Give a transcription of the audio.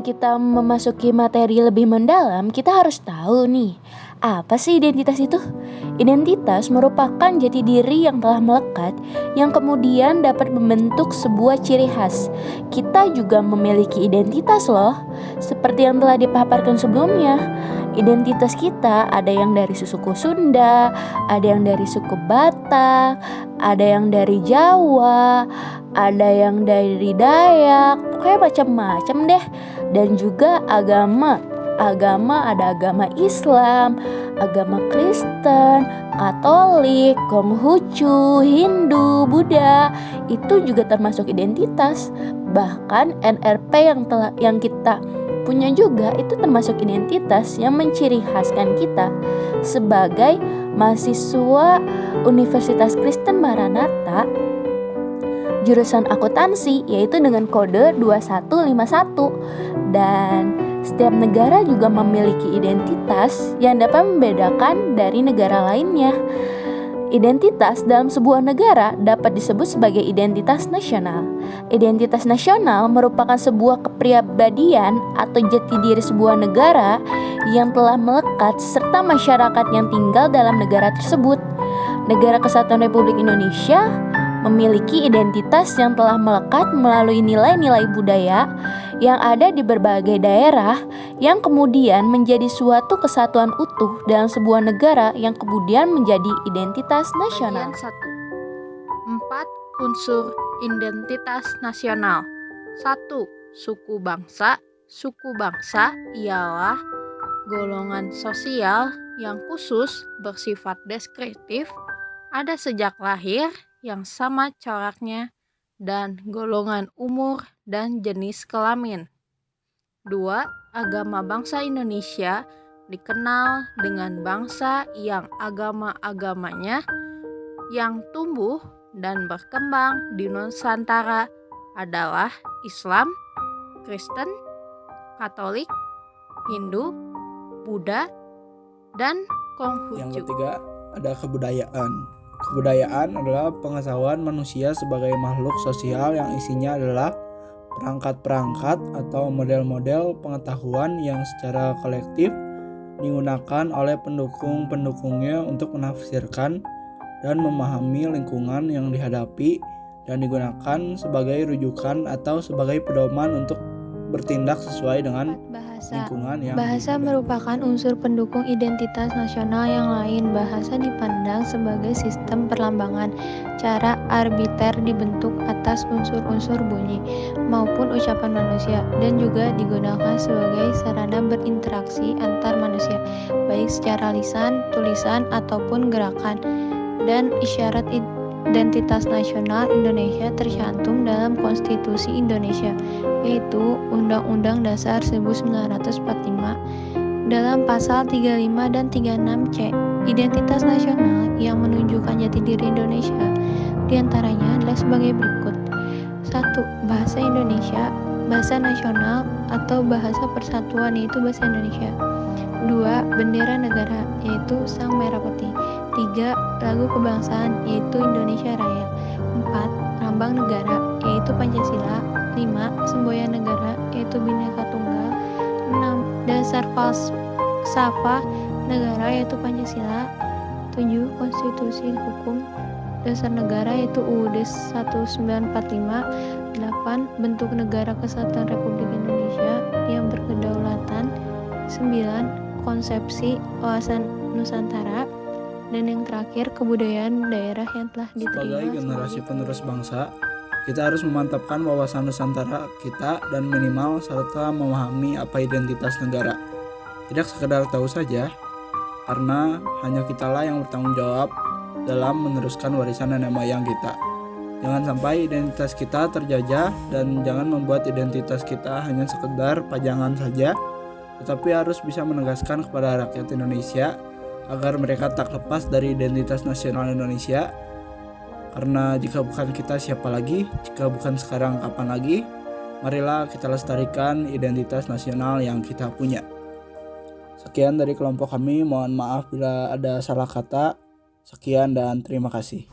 sebelum kita memasuki materi lebih mendalam, kita harus tahu nih, apa sih identitas itu? Identitas merupakan jati diri yang telah melekat, yang kemudian dapat membentuk sebuah ciri khas. Kita juga memiliki identitas loh, seperti yang telah dipaparkan sebelumnya. Identitas kita ada yang dari suku Sunda, ada yang dari suku Batak, ada yang dari Jawa, ada yang dari Dayak, kayak macam-macam deh. Dan juga agama ada agama Islam, agama Kristen, Katolik, Konghucu, Hindu, Buddha. Itu juga termasuk identitas. Bahkan NRP yang kita punya juga itu termasuk identitas yang menciri khaskan kita sebagai mahasiswa Universitas Kristen Maranatha jurusan akuntansi, yaitu dengan kode 2151. Dan setiap negara juga memiliki identitas yang dapat membedakan dari negara lainnya. Identitas dalam sebuah negara dapat disebut sebagai identitas nasional. Identitas nasional merupakan sebuah kepribadian atau jati diri sebuah negara yang telah melekat serta masyarakat yang tinggal dalam negara tersebut. Negara Kesatuan Republik Indonesia memiliki identitas yang telah melekat melalui nilai-nilai budaya yang ada di berbagai daerah yang kemudian menjadi suatu kesatuan utuh dalam sebuah negara yang kemudian menjadi identitas nasional. Bagian 1. 4 unsur identitas nasional. 1. Suku bangsa. Suku bangsa ialah golongan sosial yang khusus bersifat deskriptif, ada sejak lahir, yang sama coraknya, dan golongan umur dan jenis kelamin. 2. Agama bangsa Indonesia dikenal dengan bangsa yang agama-agamanya yang tumbuh dan berkembang di Nusantara adalah Islam, Kristen, Katolik, Hindu, Buddha, dan Konghucu. Yang ketiga ada kebudayaan. Kebudayaan adalah pengetahuan manusia sebagai makhluk sosial yang isinya adalah perangkat-perangkat atau model-model pengetahuan yang secara kolektif digunakan oleh pendukung-pendukungnya untuk menafsirkan dan memahami lingkungan yang dihadapi dan digunakan sebagai rujukan atau sebagai pedoman untuk bertindak sesuai dengan lingkungan yang Bahasa merupakan unsur pendukung identitas nasional yang lain. Bahasa dipandang sebagai sistem perlambangan, cara arbiter dibentuk atas unsur-unsur bunyi maupun ucapan manusia, dan juga digunakan sebagai sarana berinteraksi antar manusia, baik secara lisan, tulisan, ataupun gerakan. Dan isyarat identitas nasional Indonesia tercantum dalam Konstitusi Indonesia, yaitu Undang-Undang Dasar 1945 dalam pasal 35 dan 36C. Identitas nasional yang menunjukkan jati diri Indonesia diantaranya adalah sebagai berikut. 1. Bahasa Indonesia, bahasa nasional atau bahasa persatuan, yaitu bahasa Indonesia. 2. Bendera negara, yaitu Sang Merah Putih. 3. Lagu kebangsaan, yaitu Indonesia Raya. 4. Lambang negara, yaitu Pancasila. 5. Semboyan negara, yaitu Bhinneka Tunggal. 6. Dasar falsafah negara, yaitu Pancasila. 7. Konstitusi hukum dasar negara, yaitu UUD 1945. 8. Bentuk negara Kesatuan Republik Indonesia yang berkedaulatan. 9. Konsepsi wawasan Nusantara. Dan yang terakhir, kebudayaan daerah yang telah diterima. Sebagai generasi penerus bangsa, kita harus memantapkan wawasan Nusantara kita dan minimal serta memahami apa identitas negara. Tidak sekedar tahu saja, karena hanya kitalah yang bertanggung jawab dalam meneruskan warisan nenek moyang kita. Jangan sampai identitas kita terjajah dan jangan membuat identitas kita hanya sekedar pajangan saja, tetapi harus bisa menegaskan kepada rakyat Indonesia agar mereka tak lepas dari identitas nasional Indonesia. Karena jika bukan kita, siapa lagi? Jika bukan sekarang, kapan lagi? Marilah kita lestarikan identitas nasional yang kita punya. Sekian dari kelompok kami, mohon maaf bila ada salah kata. Sekian dan terima kasih.